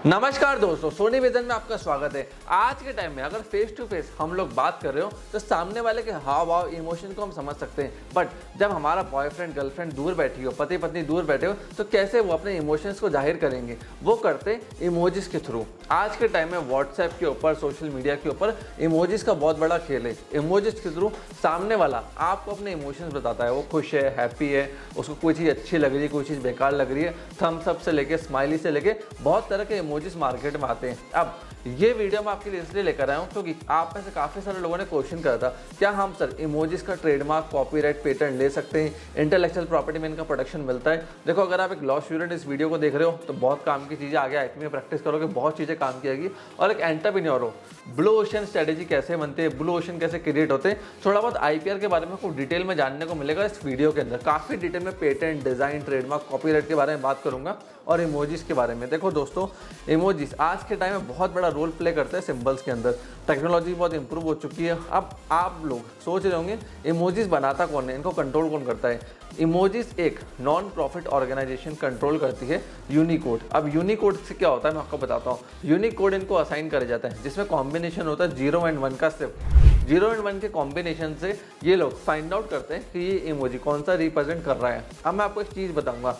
नमस्कार दोस्तों, सोनी विजन में आपका स्वागत है। आज के टाइम में अगर फेस टू फेस हम लोग बात कर रहे हो तो सामने वाले के हाव भाव इमोशन को हम समझ सकते हैं, बट जब हमारा बॉयफ्रेंड गर्लफ्रेंड दूर बैठी हो, पति पत्नी दूर बैठे हो, तो कैसे वो अपने इमोशंस को जाहिर करेंगे? वो करते इमोजीज के थ्रू। आज के टाइम में व्हाट्सएप के ऊपर, सोशल मीडिया के ऊपर इमोजीज का बहुत बड़ा खेल है। इमोजीज के थ्रू सामने वाला आपको अपने इमोशंस बताता है। वो खुश है, हैप्पी है, उसको कोई चीज़ अच्छी लग रही है, कोई चीज़ बेकार लग रही है, थम्स अप से लेके स्माइली से लेके बहुत तरह के इमोजीज मार्केट में आते हैं। अब ये वीडियो मैं आपके लिए इसलिए लेकर आया हूँ क्योंकि आप में से काफ़ी सारे लोगों ने क्वेश्चन करा था, क्या हम सर इमोजीज का ट्रेडमार्क, कॉपीराइट, पेटेंट ले सकते हैं? इंटेलेक्चुअल प्रॉपर्टी में इनका प्रोटेक्शन मिलता है? देखो, अगर आप एक लॉ स्टूडेंट इस वीडियो को देख रहे हो तो बहुत काम की चीज़ें आगे आईपी में प्रैक्टिस करोगे, बहुत चीज़ें काम की आएगी। और एक एंटरप्रेन्योर हो, ब्लू ओशन स्ट्रेटेजी कैसे बनते हैं, ब्लू ओशन कैसे क्रिएट होते हैं, थोड़ा बहुत आईपीआर के बारे में आपको डिटेल में जानने को मिलेगा इस वीडियो के अंदर। काफ़ी डिटेल में पेटेंट, डिज़ाइन, ट्रेडमार्क, कॉपीराइट के बारे में बात करूंगा और इमोजीज के बारे में। देखो दोस्तों, इमोजीज आज के टाइम में बहुत बड़ा रोल प्ले करते हैं सिंबल्स के अंदर। टेक्नोलॉजी बहुत इंप्रूव हो चुकी है। अब आप लोग सोच रहे होंगे इमोजीज बनाता कौन है, इनको कंट्रोल कौन करता है? इमोजीज एक नॉन प्रॉफिट ऑर्गेनाइजेशन कंट्रोल करती है, यूनिकोड। अब यूनिकोड से क्या होता है मैं आपको बताता हूँ। यूनिकोड इनको असाइन करा जाता है जिसमें कॉम्बिनेशन होता है 0 और 1 का। सिर्फ 0 और 1 के कॉम्बिनेशन से ये लोग फाइंड आउट करते हैं कि ये इमोजी कौन सा रिप्रेजेंट कर रहा है। अब मैं आपको एक चीज़ बताऊंगा,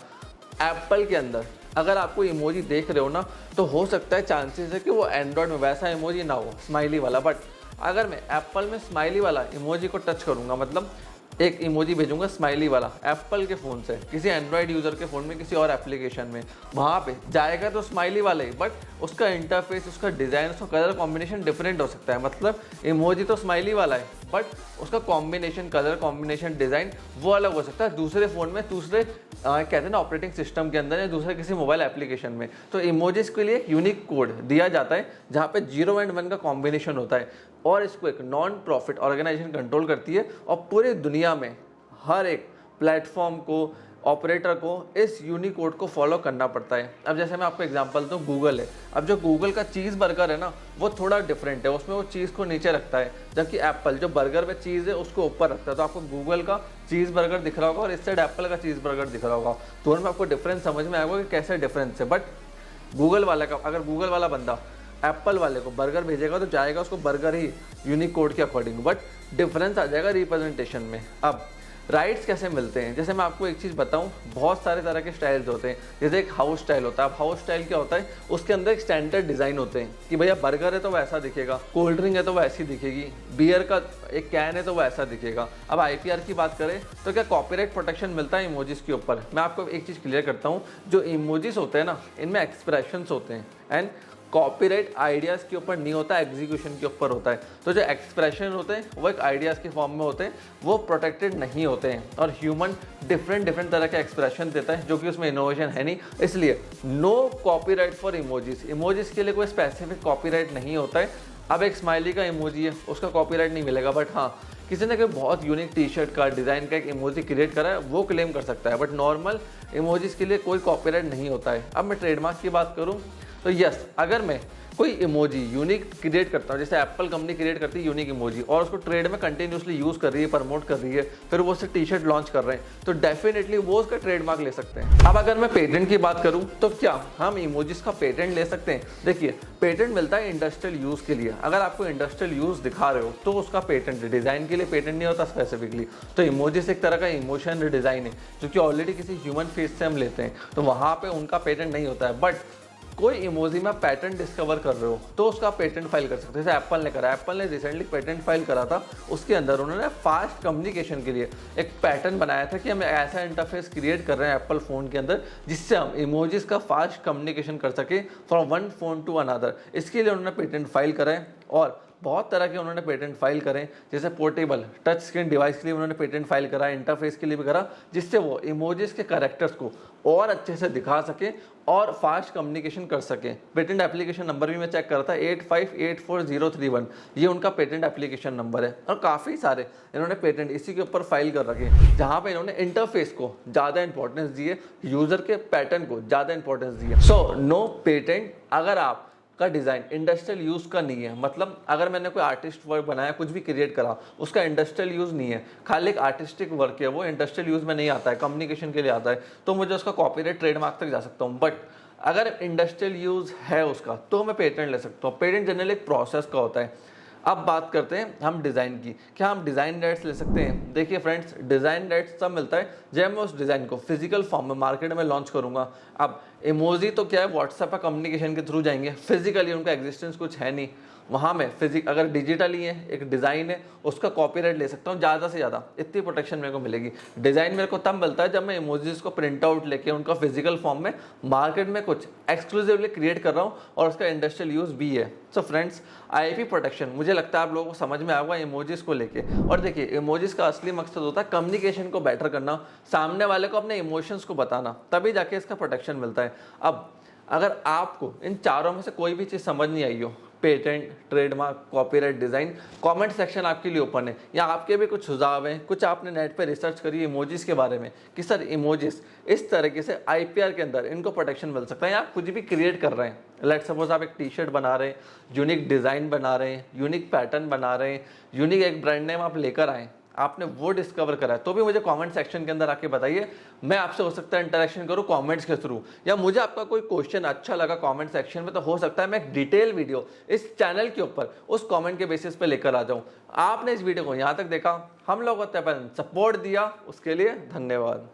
एप्पल के अंदर अगर आपको इमोजी देख रहे हो ना, तो हो सकता है चांसेस है कि वो एंड्रॉयड में वैसा इमोजी ना हो, स्माइली वाला। बट अगर मैं एप्पल में स्माइली वाला इमोजी को टच करूंगा, मतलब एक इमोजी भेजूंगा स्माइली वाला एप्पल के फ़ोन से किसी एंड्रॉयड यूज़र के फ़ोन में, किसी और एप्लीकेशन में, वहाँ पे जाएगा तो स्माइली वाला ही, बट उसका इंटरफेस, उसका डिज़ाइन, उसका कलर कॉम्बिनेशन डिफरेंट हो सकता है। मतलब इमोजी तो स्माइली वाला है बट उसका कॉम्बिनेशन, कलर कॉम्बिनेशन, डिज़ाइन वो अलग हो सकता है दूसरे फ़ोन में, दूसरे कहते हैं ना ऑपरेटिंग सिस्टम के अंदर, या दूसरे किसी मोबाइल एप्लीकेशन में। तो इमोजीज के लिए एक यूनिक कोड दिया जाता है जहाँ पे 0 और 1 का कॉम्बिनेशन होता है, और इसको एक नॉन प्रॉफिट ऑर्गेनाइजेशन कंट्रोल करती है। और पूरी दुनिया में हर एक प्लेटफॉर्म को, ऑपरेटर को इस यूनिकोड को फॉलो करना पड़ता है। अब जैसे मैं आपको एग्जांपल दूं, गूगल है। अब जो गूगल का चीज़ बर्गर है ना, वो थोड़ा डिफरेंट है, उसमें वो चीज़ को नीचे रखता है, जबकि एप्पल जो बर्गर में चीज़ है उसको ऊपर रखता है। तो आपको गूगल का चीज़ बर्गर दिख रहा होगा और इस साइड एप्पल का चीज़ बर्गर दिख रहा होगा। दोनों में आपको डिफरेंस समझ में आएगा कि कैसे डिफरेंस है। बट गूगल वाले का, अगर गूगल वाला बंदा एप्पल वाले को बर्गर भेजेगा तो जाएगा उसको बर्गर ही यूनिकोड के अकॉर्डिंग, बट डिफरेंस आ जाएगा रिप्रेजेंटेशन में। अब राइट्स कैसे मिलते हैं? जैसे मैं आपको एक चीज़ बताऊं, बहुत सारे तरह के स्टाइल्स होते हैं। जैसे एक हाउस स्टाइल होता है। अब हाउस स्टाइल क्या होता है? उसके अंदर एक स्टैंडर्ड डिज़ाइन होते हैं कि भैया बर्गर है तो वैसा दिखेगा, कोल्ड ड्रिंक है तो वैसी दिखेगी, बियर का एक कैन है तो वैसा दिखेगा। अब आईपीआर की बात करें तो क्या कॉपीराइट प्रोटेक्शन मिलता है इमोजीज के ऊपर? मैं आपको एक चीज़ क्लियर करता हूँ, जो इमोजीज होते हैं ना, इनमें एक्सप्रेशंस होते हैं, एंड कॉपीराइट आइडियाज़ के ऊपर नहीं होता, एग्जीक्यूशन के ऊपर होता है। तो जो एक्सप्रेशन होते हैं वो एक आइडियाज़ के फॉर्म में होते हैं, वो प्रोटेक्टेड नहीं होते हैं। और ह्यूमन डिफरेंट तरह के एक्सप्रेशन देता है, जो कि उसमें इनोवेशन है नहीं। इसलिए no copyright for emojis. Emojis के लिए कोई स्पेसिफिक कॉपीराइट नहीं होता है। अब एक स्माइली का इमोजी है, उसका कॉपीराइट नहीं मिलेगा, बट हाँ, किसी ने कोई बहुत यूनिक टी शर्ट का डिज़ाइन का एक इमोजी क्रिएट करा है, वो क्लेम कर सकता है। बट नॉर्मल इमोजीज के लिए कोई कॉपीराइट नहीं होता है। अब मैं ट्रेडमार्क की बात करूँ तो यस, अगर मैं कोई इमोजी यूनिक क्रिएट करता हूँ, जैसे एप्पल कंपनी क्रिएट करती है यूनिक इमोजी और उसको ट्रेड में कंटिन्यूसली यूज़ कर रही है, प्रमोट कर रही है, फिर वो उससे टी शर्ट लॉन्च कर रहे हैं, तो डेफिनेटली वो उसका ट्रेडमार्क ले सकते हैं। अब अगर मैं पेटेंट की बात करूँ तो क्या हम इमोजीज का पेटेंट ले सकते हैं? देखिए, पेटेंट मिलता है इंडस्ट्रियल यूज़ के लिए। अगर आपको इंडस्ट्रियल यूज़ दिखा रहे हो तो उसका पेटेंट, डिज़ाइन के लिए पेटेंट नहीं होता स्पेसिफिकली। तो इमोजीज एक तरह का इमोशन डिज़ाइन है जो कि ऑलरेडी किसी ह्यूमन फेस से हम लेते हैं, तो वहाँ पर उनका पेटेंट नहीं होता है। बट कोई इमोजी में पैटर्न डिस्कवर कर रहे हो तो उसका पेटेंट फाइल कर सकते हो। जैसे एप्पल ने करा, एप्पल ने रिसेंटली पेटेंट फाइल करा था। उसके अंदर उन्होंने फास्ट कम्युनिकेशन के लिए एक पैटर्न बनाया था कि हम ऐसा इंटरफेस क्रिएट कर रहे हैं एप्पल फ़ोन के अंदर जिससे हम इमोजीज का फास्ट कम्युनिकेशन कर सके from one phone to another. इसके लिए उन्होंने पेटेंट फाइल करा है। और बहुत तरह के उन्होंने पेटेंट फाइल करें, जैसे पोर्टेबल टच स्क्रीन डिवाइस के लिए उन्होंने पेटेंट फाइल करा, इंटरफेस के लिए भी करा, जिससे वो इमोजीज के कैरेक्टर्स को और अच्छे से दिखा सके और फास्ट कम्युनिकेशन कर सके। पेटेंट एप्लीकेशन नंबर भी मैं चेक करा था, 8584031, ये उनका पेटेंट एप्लीकेशन नंबर है। और काफ़ी सारे इन्होंने पेटेंट इसी के ऊपर फाइल कर रखे, जहाँ पे इन्होंने इंटरफेस को ज़्यादा इंपॉर्टेंस दी है, यूज़र के पैटर्न को ज़्यादा इंपॉर्टेंस दी है। सो नो पेटेंट अगर आप का डिज़ाइन इंडस्ट्रियल यूज़ का नहीं है। मतलब अगर मैंने कोई आर्टिस्ट वर्क बनाया, कुछ भी क्रिएट करा, उसका इंडस्ट्रियल यूज़ नहीं है, खाली एक आर्टिस्टिक वर्क है, वो इंडस्ट्रियल यूज़ में नहीं आता है, कम्युनिकेशन के लिए आता है, तो मुझे उसका कॉपीराइट ट्रेडमार्क तक जा सकता हूँ। बट अगर इंडस्ट्रियल यूज़ है उसका तो मैं पेटेंट ले सकता हूँ। पेटेंट जनरली एक प्रोसेस का होता है। अब बात करते हैं हम डिज़ाइन की, क्या हम डिज़ाइन राइट्स ले सकते हैं? देखिए फ्रेंड्स, डिज़ाइन राइट्स तब मिलता है जब मैं उस डिज़ाइन को फिजिकल फॉर्म में मार्केट में लॉन्च करूंगा। अब इमोजी तो क्या है, व्हाट्सएप पर कम्युनिकेशन के थ्रू जाएंगे, फिजिकली उनका एग्जिस्टेंस कुछ है नहीं। वहाँ में अगर डिजिटली है, एक डिज़ाइन है, उसका कॉपीराइट ले सकता हूँ ज़्यादा से ज़्यादा, इतनी प्रोटेक्शन मेरे को मिलेगी। डिज़ाइन मेरे को तब मिलता है जब मैं इमोजीज को प्रिंट आउट लेके उनका फिजिकल फॉर्म में मार्केट में कुछ एक्सक्लूसिवली क्रिएट कर रहा हूँ और उसका इंडस्ट्रियल यूज़ भी है। सो फ्रेंड्स, आईपी प्रोटेक्शन मुझे लगता है आप लोगों को समझ में आएगा इमोजीज को लेके। और देखिए, इमोजीज का असली मकसद होता है कम्युनिकेशन को बेटर करना, सामने वाले को अपने इमोशंस को बताना, तभी जाके इसका प्रोटेक्शन मिलता है। अब अगर आपको इन चारों में से कोई भी चीज़ समझ नहीं आई हो, patent, trademark, copyright, design, comment section आपके लिए ओपन है। या आपके भी कुछ सुझाव हैं, कुछ आपने नेट पे रिसर्च करी इमोजीज के बारे में कि सर इमोजीज इस तरीके से आईपीआर के अंदर इनको प्रोटेक्शन मिल सकता है, या आप कुछ भी क्रिएट कर रहे हैं, लेट सपोज आप एक टी शर्ट बना रहे हैं, यूनिक डिज़ाइन बना रहे हैं, यूनिक पैटर्न बना रहे हैं, यूनिक एक ब्रांड नेम आप लेकर आए, आपने वो डिस्कवर करा है, तो भी मुझे कमेंट सेक्शन के अंदर आके बताइए। मैं आपसे हो सकता है इंटरेक्शन करूँ कमेंट्स के थ्रू, या मुझे आपका कोई क्वेश्चन अच्छा लगा कमेंट सेक्शन में तो हो सकता है मैं एक डिटेल वीडियो इस चैनल के ऊपर उस कमेंट के बेसिस पे लेकर आ जाऊँ। आपने इस वीडियो को यहाँ तक देखा, हम लोग सपोर्ट दिया, उसके लिए धन्यवाद।